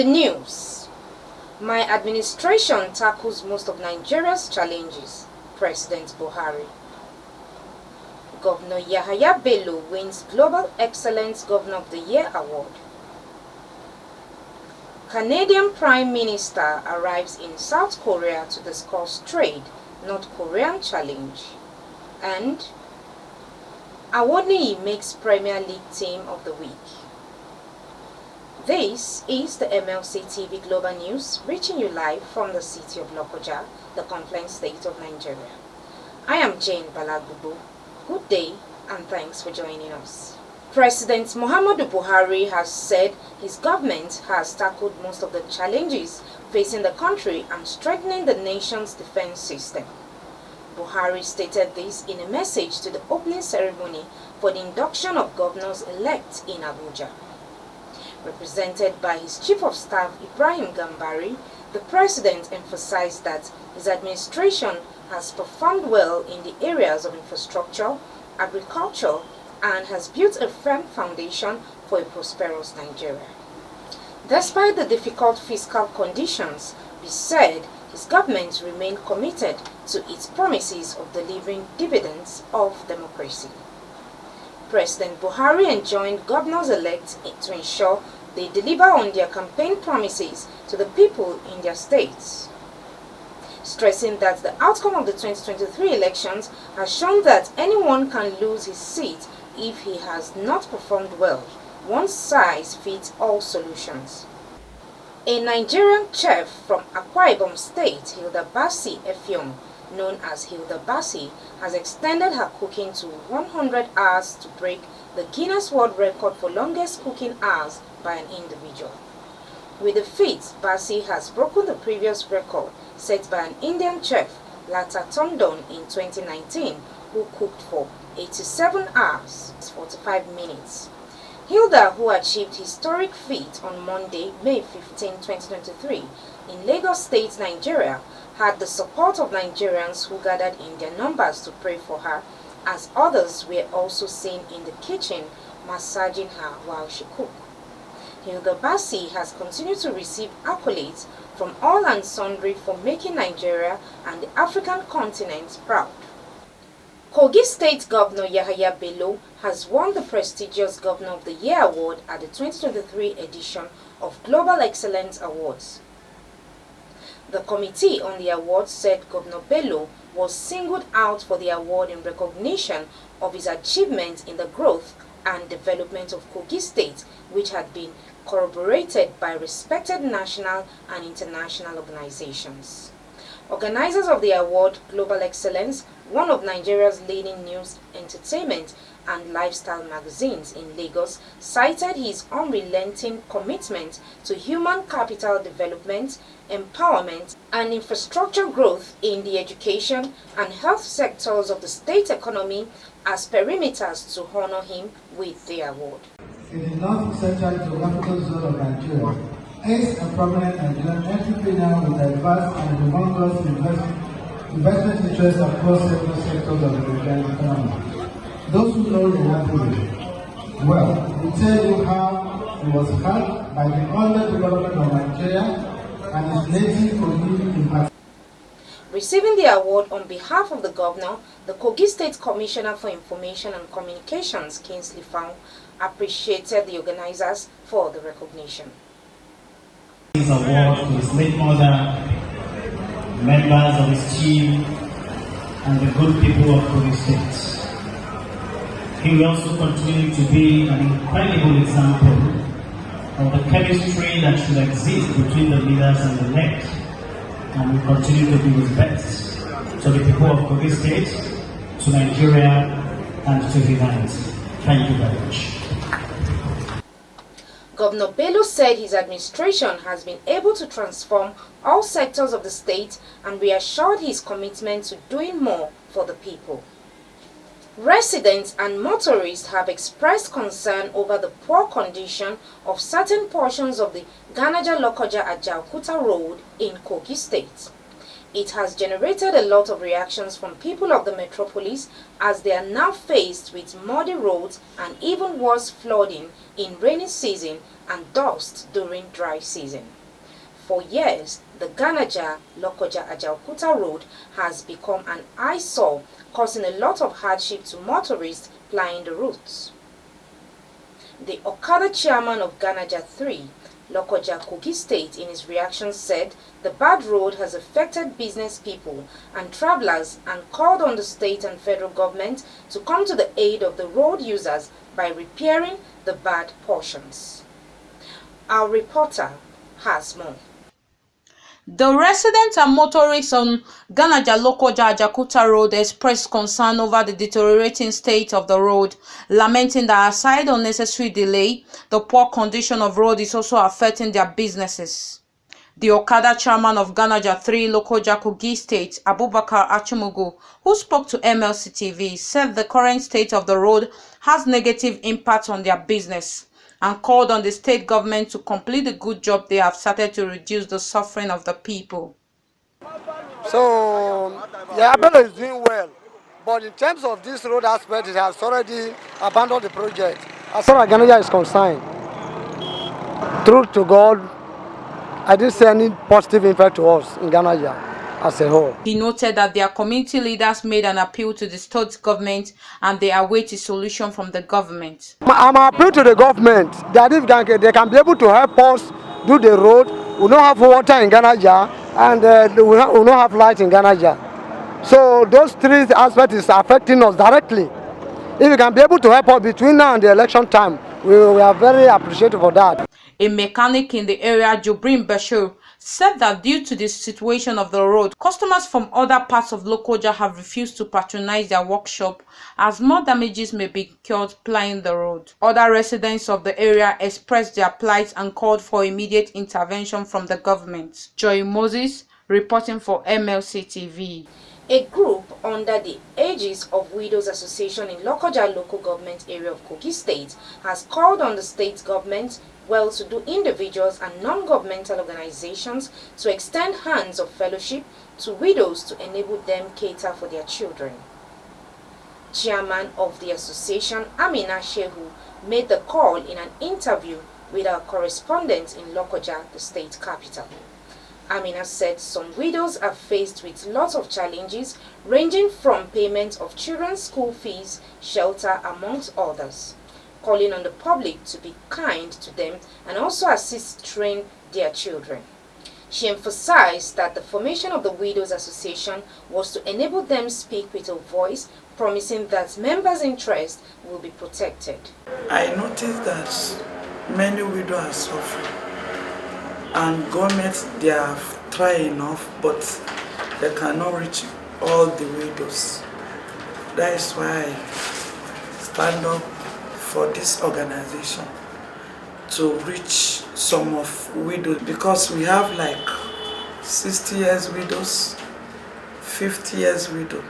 the news, my administration tackles most of Nigeria's challenges, President Buhari. Governor Yahaya Bello wins Global Excellence Governor of the Year Award. Canadian Prime Minister arrives in South Korea to discuss trade, North Korean challenge. And Awoniyi makes Premier League Team of the Week. This is the MLC TV Global News, reaching you live from the city of Lokoja, the Confluent State of Nigeria. I am Jane Balagubu. Good day and thanks for joining us. President Muhammadu Buhari has said his government has tackled most of the challenges facing the country and strengthening the nation's defense system. Buhari stated this in a message to the opening ceremony for the induction of governors-elect in Abuja. Represented by his Chief of Staff Ibrahim Gambari, the President emphasized that his administration has performed well in the areas of infrastructure, agriculture, and has built a firm foundation for a prosperous Nigeria. Despite the difficult fiscal conditions, he said his government remained committed to its promises of delivering dividends of democracy. President Buhari enjoined governors-elect to ensure they deliver on their campaign promises to the people in their states, stressing that the outcome of the 2023 elections has shown that anyone can lose his seat if he has not performed well. One size fits all solutions. A Nigerian chef from Akwa Ibom State, Hilda Baci Effiong, known as Hilda Baci, has extended her cooking to 100 hours to break the Guinness World Record for longest cooking hours by an individual. With the feat, Baci has broken the previous record set by an Indian chef, Lata Tondon, in 2019, who cooked for 87 hours, 45 minutes. Hilda, who achieved historic feat on Monday, May 15, 2023, in Lagos State, Nigeria, had the support of Nigerians who gathered in their numbers to pray for her, as others were also seen in the kitchen massaging her while she cooked. Hilda Baci has continued to receive accolades from all and sundry for making Nigeria and the African continent proud. Kogi State Governor Yahaya Bello has won the prestigious Governor of the Year Award at the 2023 edition of Global Excellence Awards. The committee on the award said Governor Bello was singled out for the award in recognition of his achievement in the growth and development of Kogi State, which had been corroborated by respected national and international organizations. Organizers of the award, Global Excellence, one of Nigeria's leading news, entertainment, and lifestyle magazines in Lagos, cited his unrelenting commitment to human capital development, empowerment, and infrastructure growth in the education and health sectors of the state economy as perimeters to honor him with the award. In the north-central geographical zone of Nigeria, is a prominent Nigerian entrepreneur with diverse and humongous investment interests across several sectors of the Nigerian economy. Those who know Avoyi well will tell you how he was helped by the underdevelopment of Nigeria and his native community in particular. Receiving the award on behalf of the governor, the Kogi State Commissioner for Information and Communications, Kingsley Fang, appreciated the organizers for the recognition. This award to Stepmother, members of his team, and the good people of Kogi State. He will also continue to be an incredible example of the chemistry that should exist between the leaders and the led, and will continue to do his best to the people of Kogi State, to Nigeria, and to humanity. Thank you very much. Governor Bello said his administration has been able to transform all sectors of the state and reassured his commitment to doing more for the people. Residents and motorists have expressed concern over the poor condition of certain portions of the Ganaja-Lokoja-Ajaokuta road in Kogi State. It has generated a lot of reactions from people of the metropolis as they are now faced with muddy roads and even worse flooding in rainy season and dust during dry season. For years, the Ganaja-Lokoja-Ajaokuta road has become an eyesore, causing a lot of hardship to motorists plying the routes. The Okada chairman of Ganaja-3, Lokoja-Kogi State, in his reaction said the bad road has affected business people and travelers and called on the state and federal government to come to the aid of the road users by repairing the bad portions. Our reporter has more. The residents and motorists on Ganaja-Lokoja-Ajaokuta Road expressed concern over the deteriorating state of the road, lamenting that aside unnecessary delay, the poor condition of road is also affecting their businesses. The Okada chairman of Ganaja-3 Lokoja-Kogi State, Abubakar Achimugu, who spoke to MLC TV, said the current state of the road has negative impact on their business, and called on the state government to complete the good job they have started to reduce the suffering of the people. So, yeah, Bello is doing well, but in terms of this road aspect, it has already abandoned the project. As far as Ganaja is concerned, truth to God, I didn't see any positive impact to us in Ganaja as a whole. He noted that their community leaders made an appeal to the state government and they await a solution from the government. I'm appeal to the government that if they can be able to help us do the road. We don't have water in Ganaja and we don't have light in Ganaja. So those three aspects is affecting us directly. If you can be able to help us between now and the election time, we are very appreciative for that. A mechanic in the area, Bello, said that due to the situation of the road, customers from other parts of Lokoja have refused to patronize their workshop as more damages may be incurred plying the road. Other residents of the area expressed their plight and called for immediate intervention from the government. Joy Moses, reporting for MLC TV. A group under the aegis of Widows Association in Lokoja local government area of Kogi State has called on the state government, well-to-do individuals and non-governmental organizations to extend hands of fellowship to widows to enable them cater for their children. Chairman of the association, Amina Shehu, made the call in an interview with our correspondent in Lokoja, the state capital. Amina said some widows are faced with lots of challenges ranging from payment of children's school fees, shelter, amongst others, calling on the public to be kind to them and also assist train their children. She emphasized that the formation of the Widows Association was to enable them speak with a voice, promising that members' interests will be protected. I noticed that many widows are suffering, and government, they are trying enough, but they cannot reach all the widows. That is why I stand up for this organization to reach some of widows, because we have like 60 years widows, 50 years widow.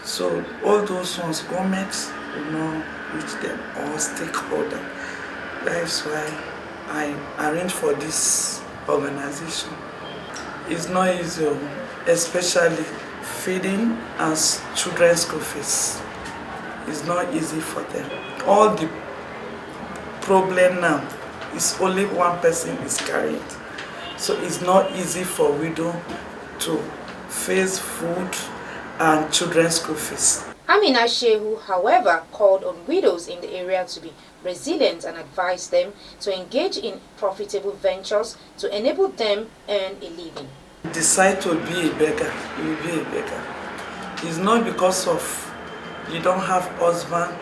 So all those ones, government will not reach them or stakeholder. That is why I arranged for this organization. It's not easy, especially feeding and children's school fees. It's not easy for them. All the problem now is only one person is carried. So it's not easy for widow to face food and children's school fees. Amina Shehu, however, called on widows in the area to be resilient and advised them to engage in profitable ventures to enable them earn a living. Decide to be a beggar, you will be a beggar. It's not because of you don't have husband,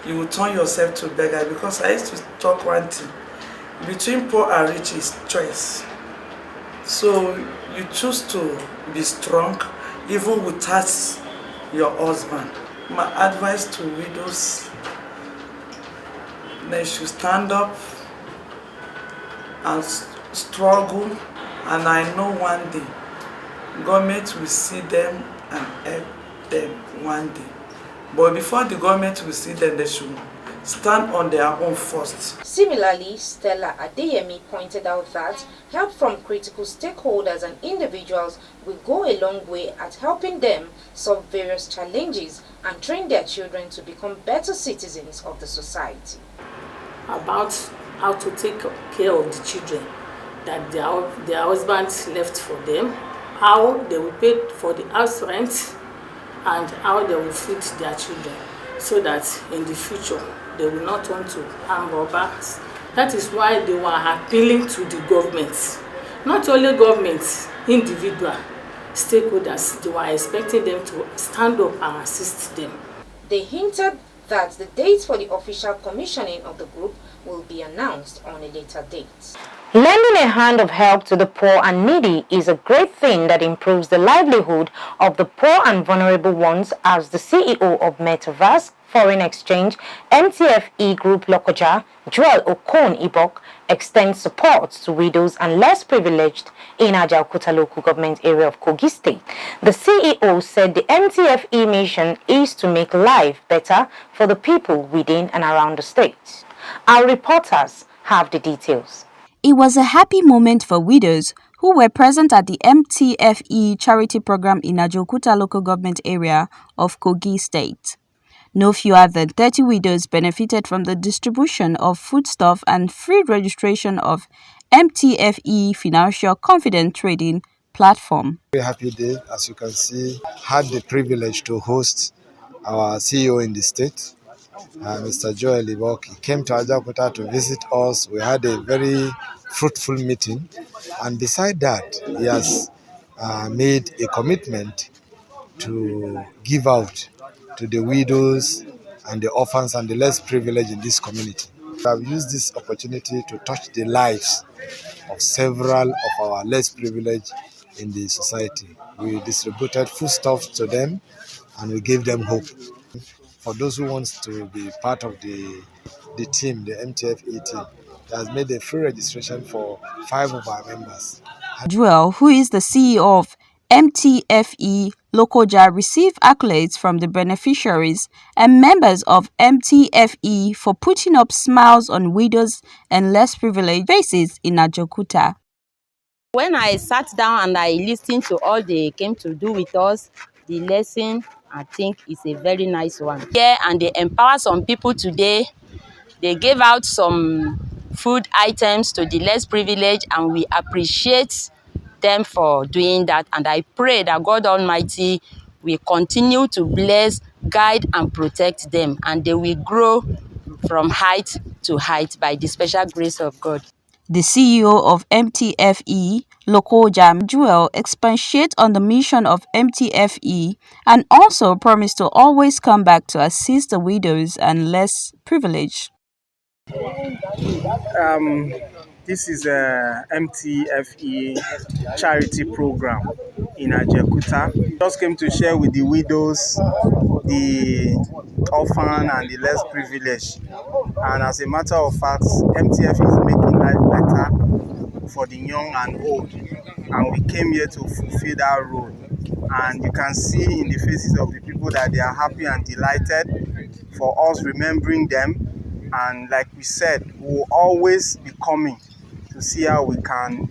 you will turn yourself to beggar. Because I used to talk one thing, between poor and rich is choice. So you choose to be strong even without your husband. My advice to widows, they should stand up and struggle, and I know one day government will see them and help them one day. But before the government will see them, they should stand on their own first. Similarly, Stella Adeyemi pointed out that help from critical stakeholders and individuals will go a long way at helping them solve various challenges and train their children to become better citizens of the society. About how to take care of the children that their husbands left for them, how they will pay for the house rent, and how they will feed their children, so that in the future they will not want to arm robbers. That is why they were appealing to the government, not only governments, individual stakeholders. They were expecting them to stand up and assist them. They hinted that the dates for the official commissioning of the group will be announced on a later date. Lending a hand of help to the poor and needy is a great thing that improves the livelihood of the poor and vulnerable ones, as the CEO of Metaverse Foreign Exchange MTFE Group Lokoja, Joel Okun extends support to widows and less privileged in Ajaokuta local government area of Kogi State. The CEO said the MTFE mission is to make life better for the people within and around the state. Our reporters have the details. It was a happy moment for widows who were present at the MTFE charity program in Ajaokuta local government area of Kogi State. No fewer than 30 widows benefited from the distribution of foodstuff and free registration of MTFE Financial Confident Trading Platform. Very happy day. As you can see, had the privilege to host our CEO in the state, Mr. Joel Ibok. He came to Ajaokuta to visit us. We had a very fruitful meeting, and beside that, he has made a commitment to give out to the widows and the orphans and the less privileged in this community. I've used this opportunity to touch the lives of several of our less privileged in the society. We distributed foodstuffs to them and we gave them hope. For those who want to be part of the team, the MTFE team, it has made a free registration for 5 of our members. Joel, who is the CEO of MTFE Lokoja, received accolades from the beneficiaries and members of MTFE for putting up smiles on widows and less privileged faces in Ajaokuta. When I sat down and I listened to all they came to do with us, the lesson, I think, is a very nice one. Yeah, and they empower some people today. They gave out some food items to the less privileged, and we appreciate them for doing that. And I pray that God Almighty will continue to bless, guide, and protect them, and they will grow from height to height by the special grace of God. The CEO of MTFE Lokoja, Joel, expatiated on the mission of MTFE and also promised to always come back to assist the widows and less privileged. This is a MTFE charity program in Ajaokuta. Just came to share with the widows, the orphan and the less privileged. And as a matter of fact, MTFE is making life better for the young and old. And we came here to fulfill that role. And you can see in the faces of the people that they are happy and delighted for us remembering them. And like we said, we will always be coming to see how we can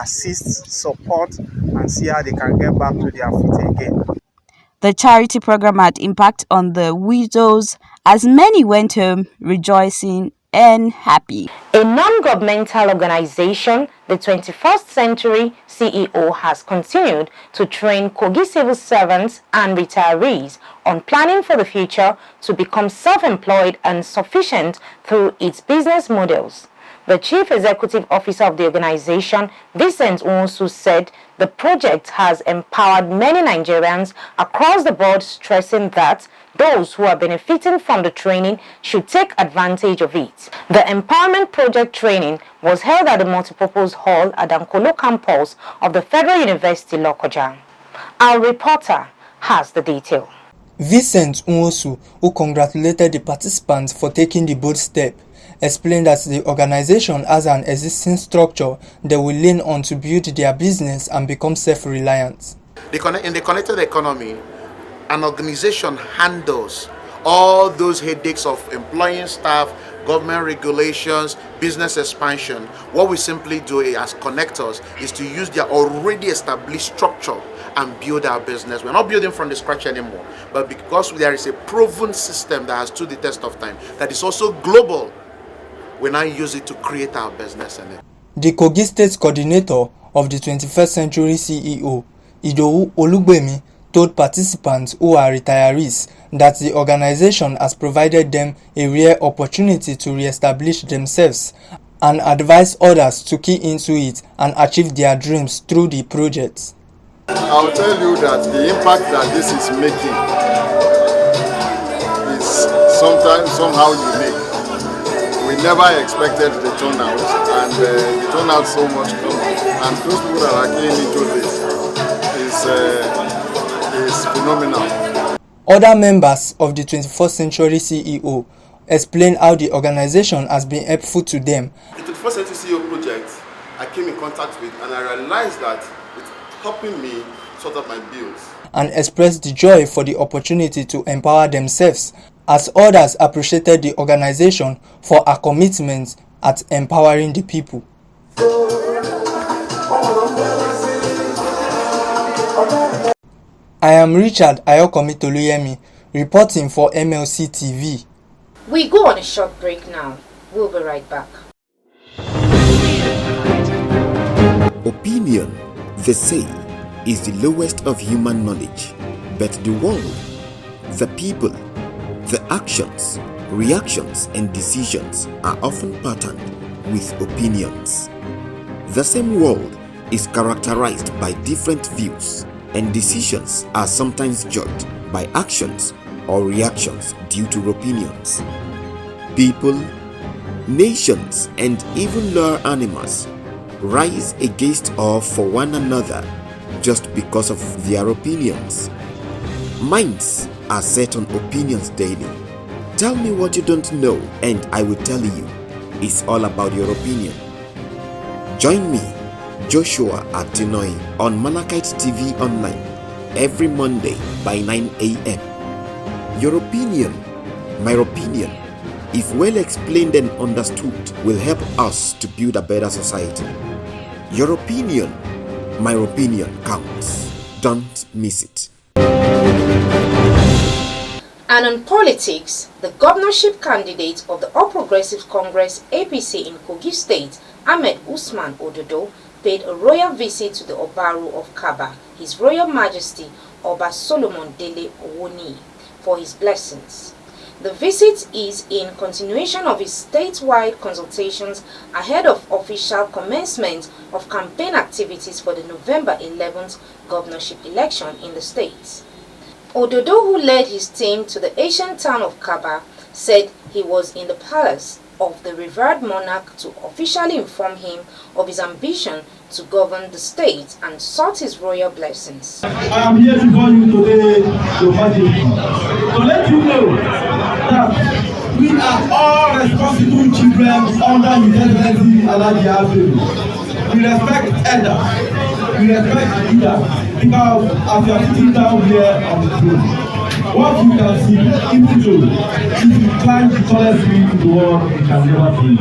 assist, support, and see how they can get back to their feet again. The charity program had impact on the widows as many went home rejoicing and happy. A non-governmental organization, the 21st Century CEO has continued to train Kogi civil servants and retirees on planning for the future to become self-employed and sufficient through its business models. The Chief Executive Officer of the organization, Vincent Nwosu, said the project has empowered many Nigerians across the board, stressing that those who are benefiting from the training should take advantage of it. The Empowerment Project training was held at the Multipurpose Hall at Dankolo campus of the Federal University Lokoja. Our reporter has the detail. Vincent Nwosu, who congratulated the participants for taking the bold step, explained that the organization has an existing structure they will lean on to build their business and become self-reliant. In the connected economy, an organization handles all those headaches of employing staff, government regulations, business expansion. What we simply do as connectors is to use their already established structure and build our business. We're not building from the scratch anymore, but because there is a proven system that has stood the test of time, that is also global, we now use it to create our business in it. The Kogi State coordinator of the 21st Century CEO, Idowu Olugbemi, told participants who are retirees that the organization has provided them a rare opportunity to re-establish themselves and advise others to key into it and achieve their dreams through the project. I'll tell you that the impact that this is making is somehow unique. We never expected the turnout, and the turnout so much good. And those people that are keying into this is phenomenal. Other members of the 21st Century CEO explained how the organization has been helpful to them. The 21st Century CEO project I came in contact with, and I realized that it's helping me sort out my bills. And expressed the joy for the opportunity to empower themselves, as others appreciated the organization for her commitment at empowering the people. I am Richard Ayokomitoluyemi, reporting for MLC TV. We go on a short break now. We'll be right back. Opinion, they say, is the lowest of human knowledge, but the world, the people, the actions, reactions, and decisions are often patterned with opinions. The same world is characterized by different views, and decisions are sometimes judged by actions or reactions due to opinions. People, nations, and even lower animals rise against or for one another just because of their opinions. Minds are set on opinions daily. Tell me what you don't know and I will tell you. It's all about your opinion. Join me, Joshua Atinoi, on Malachite TV Online every Monday by 9 a.m. Your opinion, my opinion, if well explained and understood, will help us to build a better society. Your opinion, my opinion counts. Don't miss it. And on politics, the governorship candidate of the All Progressive Congress APC in Kogi State, Ahmed Usman Ododo, paid a royal visit to the Obaru of Kaba, His Royal Majesty Oba Solomon Dele Awoniyi, for his blessings. The visit is in continuation of his statewide consultations ahead of official commencement of campaign activities for the November 11th governorship election in the state. Ododo, who led his team to the ancient town of Kaba, said he was in the palace of the revered monarch to officially inform him of his ambition to govern the state and sought his royal blessings. I am here before you today, Your Majesty, to let you know that we are all responsible children under His Excellency Ganaja-Lokoja-Ajaokuta. We respect elders, we respect leaders, because as you are sitting down here on the throne, what you can see, even though if you climb the tallest tree in the world, you can never see.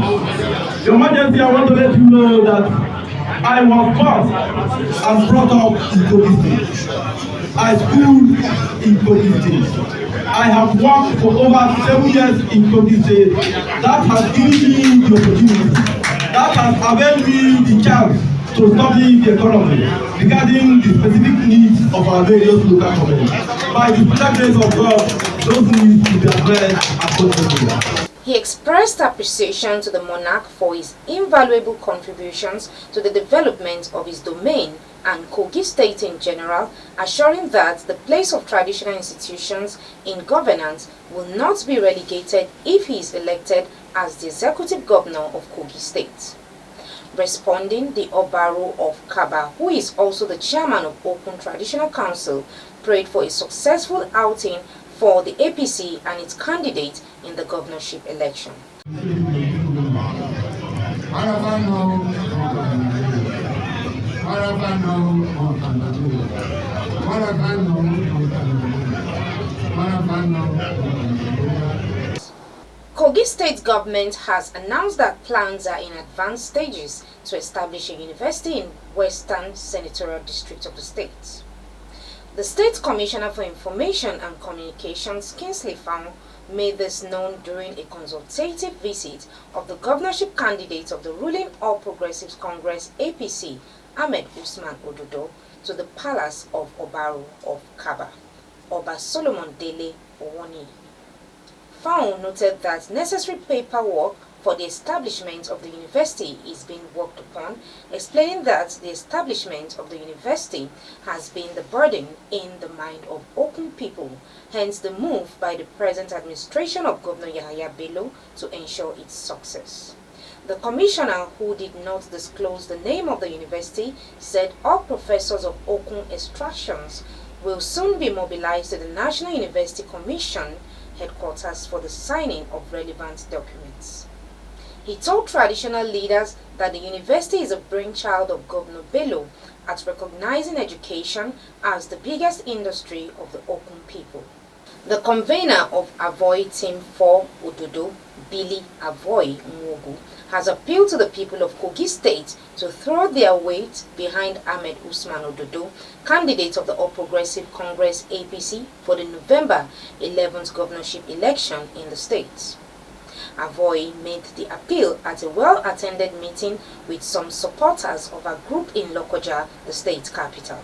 Your Majesty, I want to let you know that I was born and brought up in Kogi State. I schooled in Kogi State. I have worked for over 7 years in Kogi State. That has given me the opportunity. That has availed me the chance to study the economy regarding the specific needs of our various local governments. By the special grace of God, those needs will be addressed accordingly. He expressed appreciation to the monarch for his invaluable contributions to the development of his domain and Kogi State in general, assuring that the place of traditional institutions in governance will not be relegated if he is elected as the executive governor of Kogi State. Responding, the Obaru of Kaba, who is also the chairman of Okun Traditional Council, prayed for a successful outing for the APC and its candidate in the governorship election. Kogi state government has announced that plans are in advanced stages to establish a university in Western Senatorial District of the state. The State Commissioner for Information and Communications, Kingsley Fang, made this known during a consultative visit of the governorship candidate of the ruling All Progressives Congress APC, Ahmed Usman Ododo, to the palace of Obaru of Kaba, Oba Solomon Dele Awoniyi. Fang noted that necessary paperwork for the establishment of the university is being worked upon, explaining that the establishment of the university has been the burden in the mind of Okun people, hence the move by the present administration of Governor Yahaya Bello to ensure its success. The commissioner, who did not disclose the name of the university, said all professors of Okun extractions will soon be mobilized to the National University Commission headquarters for the signing of relevant documents. He told traditional leaders that the university is a brainchild of Governor Bello at recognizing education as the biggest industry of the Okun people. The convener of Avoyi Team 4 Ododo, Billy Avoyi, has appealed to the people of Kogi State to throw their weight behind Ahmed Usman Ododo, candidate of the All Progressive Congress APC for the November 11th governorship election in the state. Avoyi made the appeal at a well-attended meeting with some supporters of a group in Lokoja, the state capital.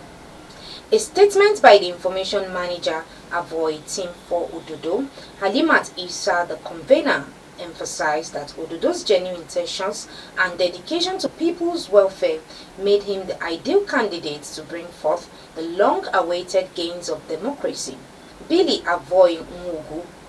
A statement by the information manager, Avoyi Team 4 Ododo, Halimat Isa, the convener, emphasized that Ododo's genuine intentions and dedication to people's welfare made him the ideal candidate to bring forth the long-awaited gains of democracy. Billy Avoyi,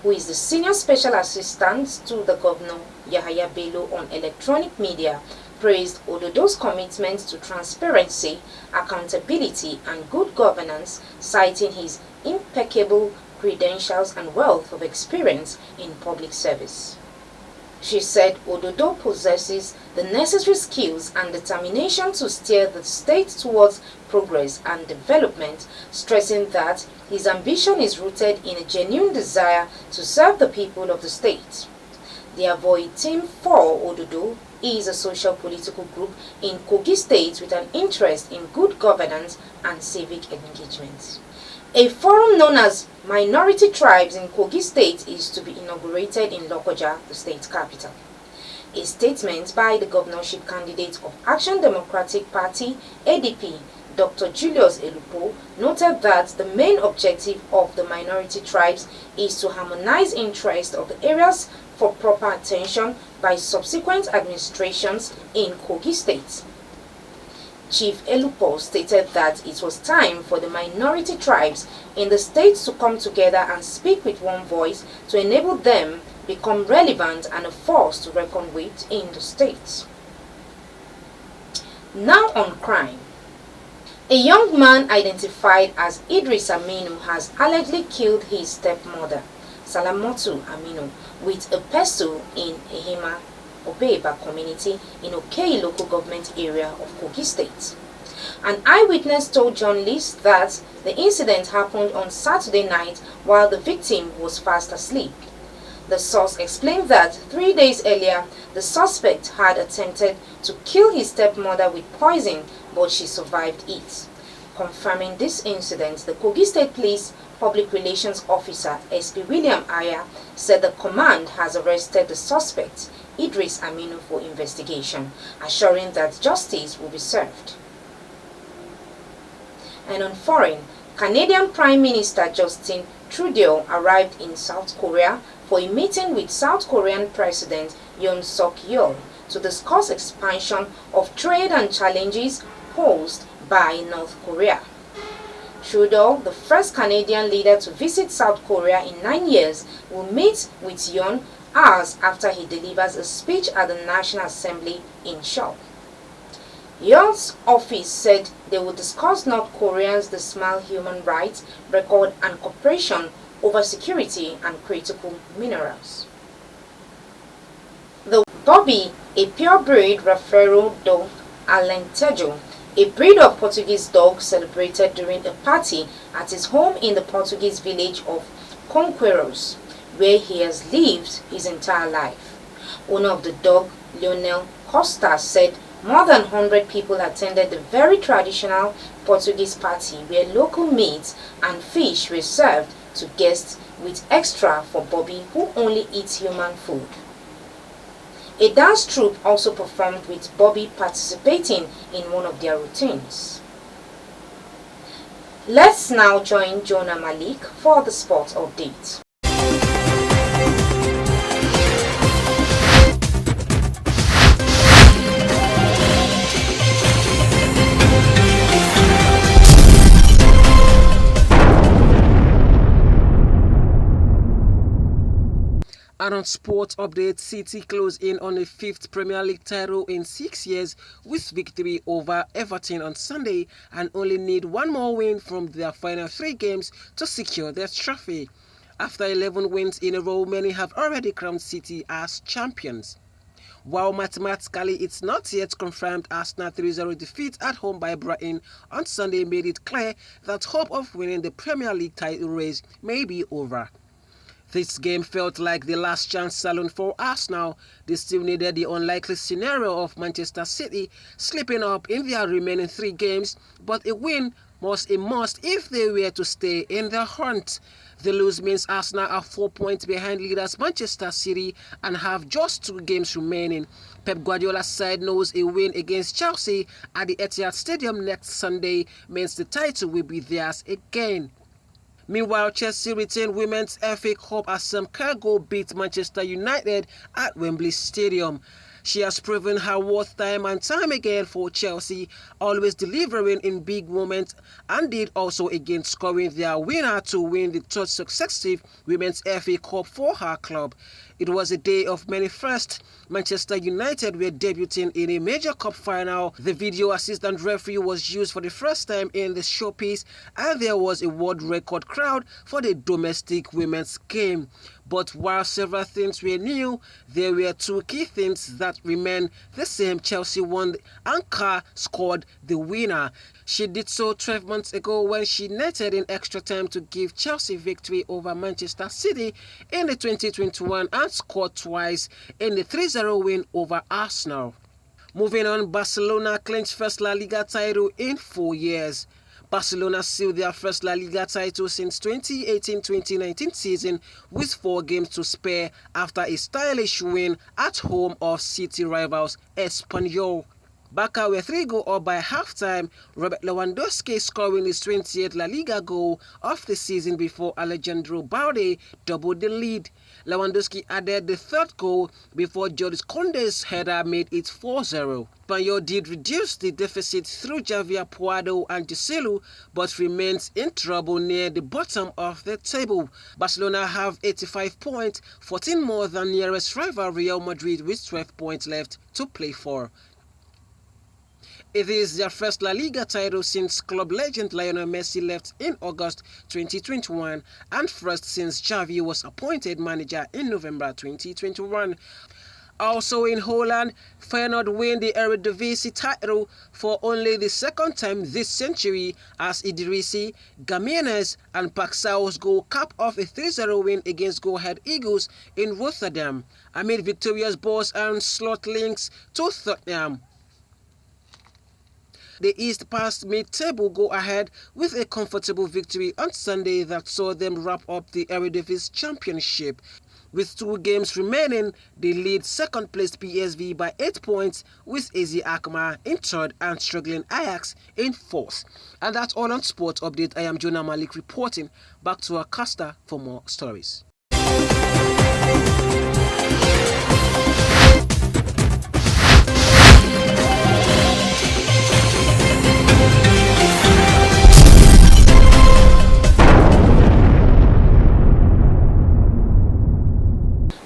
who is the Senior Special Assistant to the Governor Yahaya Bello on electronic media, praised Ododo's commitment to transparency, accountability and good governance, citing his impeccable credentials and wealth of experience in public service. She said Ododo possesses the necessary skills and determination to steer the state towards progress and development, stressing that his ambition is rooted in a genuine desire to serve the people of the state. The Avoyi Team 4 Ododo is a social-political group in Kogi State with an interest in good governance and civic engagement. A forum known as Minority Tribes in Kogi State is to be inaugurated in Lokoja, the state capital. A statement by the governorship candidate of Action Democratic Party, ADP, Dr. Julius Elupo, noted that the main objective of the minority tribes is to harmonize interests of the areas for proper attention by subsequent administrations in Kogi State. Chief Elupo stated that it was time for the minority tribes in the state to come together and speak with one voice to enable them become relevant and a force to reckon with in the state. Now on crime. A young man identified as Idris Aminu has allegedly killed his stepmother, Salamotu Aminu, with a pestle in Ehima Obeba community in Okei local government area of Kogi State. An eyewitness told journalists that the incident happened on Saturday night while the victim was fast asleep. The source explained that 3 days earlier, the suspect had attempted to kill his stepmother with poison, but she survived it. Confirming this incident, the Kogi State Police Public Relations Officer SP William Aya said the command has arrested the suspect, Idris Aminu, for investigation, assuring that justice will be served. And on foreign, Canadian Prime Minister Justin Trudeau arrived in South Korea for a meeting with South Korean President Yoon Suk-yeol to discuss expansion of trade and challenges posed by North Korea. Trudeau, the first Canadian leader to visit South Korea in 9 years, will meet with Yoon hours after he delivers a speech at the National Assembly in Seoul. Yoon's office said they will discuss North Korea's dismal human rights record and cooperation over security and critical minerals. The Bobby, a purebred Rafaelo do Alentejo, a breed of Portuguese dog celebrated during a party at his home in the Portuguese village of Conquerors, where he has lived his entire life. Owner of the dog, Lionel Costa, said more than 100 people attended the very traditional Portuguese party where local meats and fish were served to guests with extra for Bobby, who only eats human food. A dance troupe also performed with Bobby participating in one of their routines. Let's now join Jonah Malik for the sports update. And on sports update, City closed in on a 5th Premier League title in 6 years with victory over Everton on Sunday and only need one more win from their final 3 games to secure their trophy. After 11 wins in a row, many have already crowned City as champions. While mathematically it's not yet confirmed, Arsenal 3-0 defeat at home by Brighton on Sunday made it clear that hope of winning the Premier League title race may be over. This game felt like the last chance saloon for Arsenal. They still needed the unlikely scenario of Manchester City slipping up in their remaining 3 games, but a win was a must if they were to stay in the hunt. The lose means Arsenal are 4 points behind leaders Manchester City and have just 2 games remaining. Pep Guardiola's side knows a win against Chelsea at the Etihad Stadium next Sunday means the title will be theirs again. Meanwhile, Chelsea retained Women's FA Cup as Sam Kerr beat Manchester United at Wembley Stadium. She has proven her worth time and time again for Chelsea, always delivering in big moments, and did also again scoring their winner to win the 3rd successive Women's FA Cup for her club. It was a day of many firsts. Manchester United were debuting in a major cup final. The video assistant referee was used for the first time in the showpiece, and there was a world record crowd for the domestic women's game. But while several things were new, there were 2 key things that remained the same. Chelsea won and Kerr scored the winner. She did so 12 months ago when she netted in extra time to give Chelsea victory over Manchester City in the 2021 and scored twice in the 3-0 win over Arsenal. Moving on, Barcelona clinched first La Liga title in 4 years. Barcelona sealed their first La Liga title since 2018-2019 season with 4 games to spare after a stylish win at home of City rivals Espanyol. Barca were 3-goal up by halftime, Robert Lewandowski scoring his 20th La Liga goal of the season before Alejandro Balde doubled the lead. Lewandowski added the 3rd goal before Jordi Conde's header made it 4-0. Espanyol did reduce the deficit through Javier Puado and Giselu, but remains in trouble near the bottom of the table. Barcelona have 85 points, 14 more than nearest rival Real Madrid with 12 points left to play for. It is their first La Liga title since club legend Lionel Messi left in August 2021 and first since Xavi was appointed manager in November 2021. Also in Holland, Feyenoord win the Eredivisie title for only the 2nd time this century as Idrissi, Guinness and Paxao's goal cap off a 3-0 win against Go Ahead Eagles in Rotterdam amid victorious balls and slot links to Tottenham. The East passed mid-table Go Ahead with a comfortable victory on Sunday that saw them wrap up the Eredivisie Championship. With 2 games remaining, they lead 2nd-placed PSV by 8 points with AZ Alkmaar in 3rd and struggling Ajax in 4th. And that's all on Sports Update. I am Jonah Malik reporting. Back to our caster for more stories.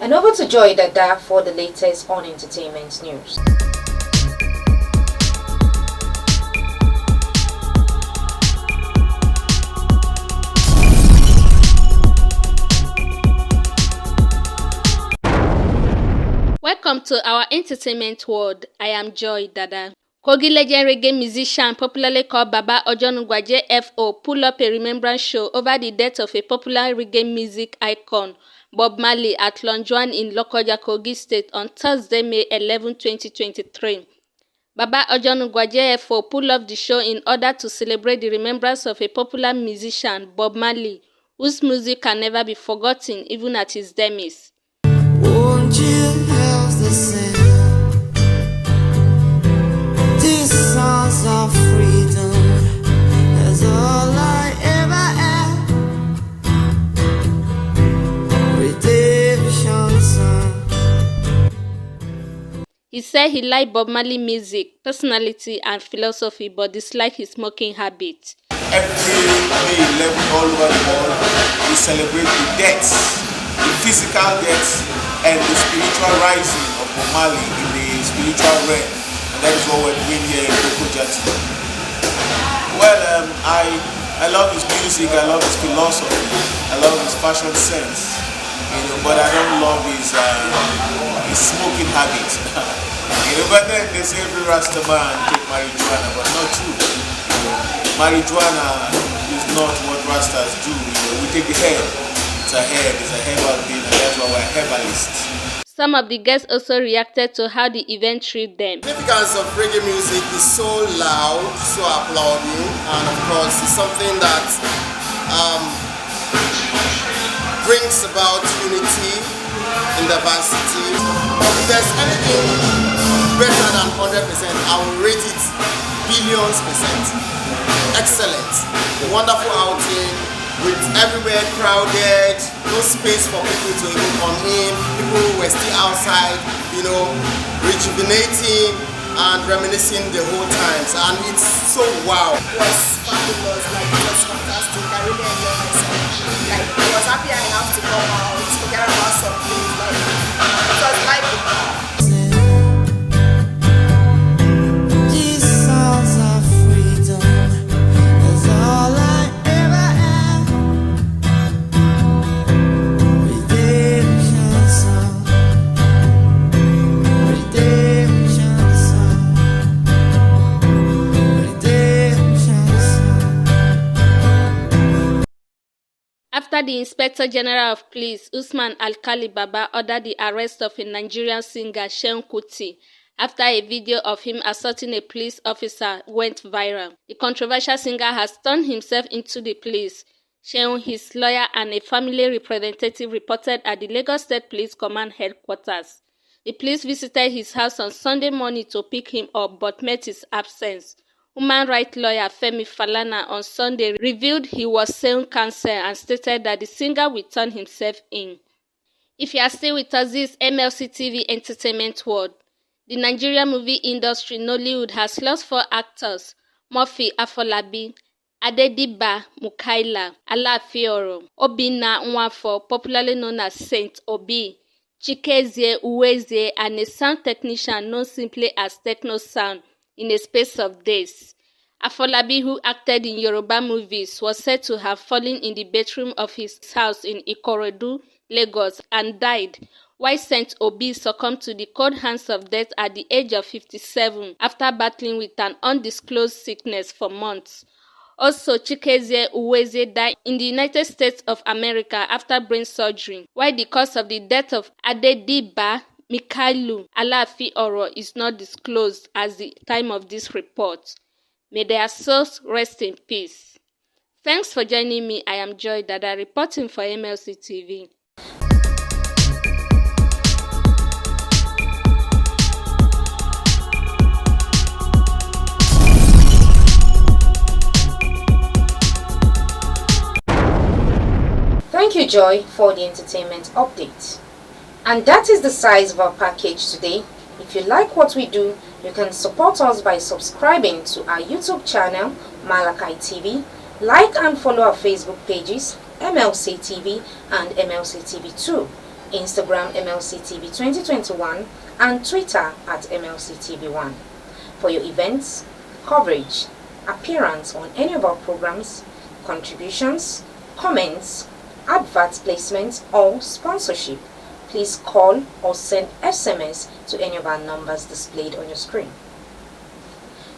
And over to Joy Dada for the latest on entertainment news. Welcome to our entertainment world. I am Joy Dada. Kogi legend reggae musician popularly called Baba Ojonugwaje pulled up a remembrance show over the death of a popular reggae music icon, Bob Marley, at Lonjuan in Lokoja, Kogi State on Thursday, May 11, 2023. Baba Ojonugwaje pulled up the show in order to celebrate the remembrance of a popular musician, Bob Marley, whose music can never be forgotten even at his demise. Won't you help the same? These songs of freedom is all I ever had. Redemption song. He said he liked Bob Marley music, personality, and philosophy, but disliked his smoking habit. Every May 11 all over the world, we celebrate the deaths, the physical deaths, and the spiritual rising of Bob Marley in the spiritual realm. And that is what we're doing here in Lokoja. Well, I love his music, I love his philosophy, I love his fashion sense, but I don't love his smoking habit. But then they say every Rasta man take marijuana, but not true. Marijuana is not what Rastas do. We take the head. It's a herbal thing, and that's why we're herbalists. Some of the guests also reacted to how the event treated them. The significance of reggae music is so loud, so applauding, and of course it's something that brings about unity in diversity. If there's anything better than 100%, I will rate it billions %. Excellent. A wonderful outing with everywhere crowded, no space for people to even come in. People were still outside, rejuvenating and reminiscing the whole times. And it's so wow. It was fabulous, it was fantastic. I really enjoyed myself. I was happy enough to come out, forget about some things. It was like After the Inspector General of Police, Usman Alkali Baba, ordered the arrest of a Nigerian singer, Seun Kuti, after a video of him assaulting a police officer went viral. The controversial singer has turned himself into the police. Seun, his lawyer, and a family representative reported at the Lagos State Police Command headquarters. The police visited his house on Sunday morning to pick him up but met his absence. Human rights lawyer Femi Falana on Sunday revealed he was Seun cancer and stated that the singer will turn himself in. If you are still with us, this MLC TV Entertainment World. The Nigerian movie industry Nollywood has lost 4 actors: Murphy Afolabi, Adediba Mukaila, Alafioro, Obinna Nwafo, popularly known as Saint Obi, Chikezie Uwezie, and a sound technician known simply as Techno Sound, in a space of days. Afolabi, who acted in Yoruba movies, was said to have fallen in the bedroom of his house in Ikorodu, Lagos, and died, while Saint Obi succumbed to the cold hands of death at the age of 57 after battling with an undisclosed sickness for months. Also, Chikezie Uwezie died in the United States of America after brain surgery, while the cause of the death of Adediba Mikailu Alafi-Oro is not disclosed at the time of this report. May their souls rest in peace. Thanks for joining me. I am Joy Dada reporting for MLC TV. Thank you, Joy, for the entertainment update. And that is the size of our package today. If you like what we do, you can support us by subscribing to our YouTube channel, Malachi TV, like and follow our Facebook pages, MLC TV and MLC TV2, Instagram MLC TV 2021, and Twitter at MLC TV1. For your events, coverage, appearance on any of our programs, contributions, comments, advert placements, or sponsorship, please call or send SMS to any of our numbers displayed on your screen.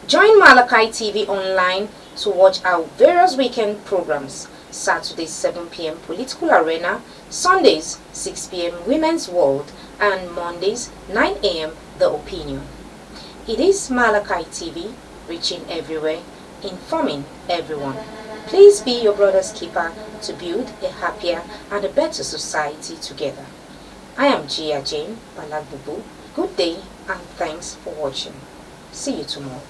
Join Malachi TV online to watch our various weekend programs. Saturdays 7 p.m. Political Arena, Sundays 6 p.m. Women's World, and Mondays 9 a.m. The Opinion. It is Malachi TV, reaching everywhere, informing everyone. Please be your brother's keeper to build a happier and a better society together. I am Gia Jane Balagbubu. Good day and thanks for watching. See you tomorrow.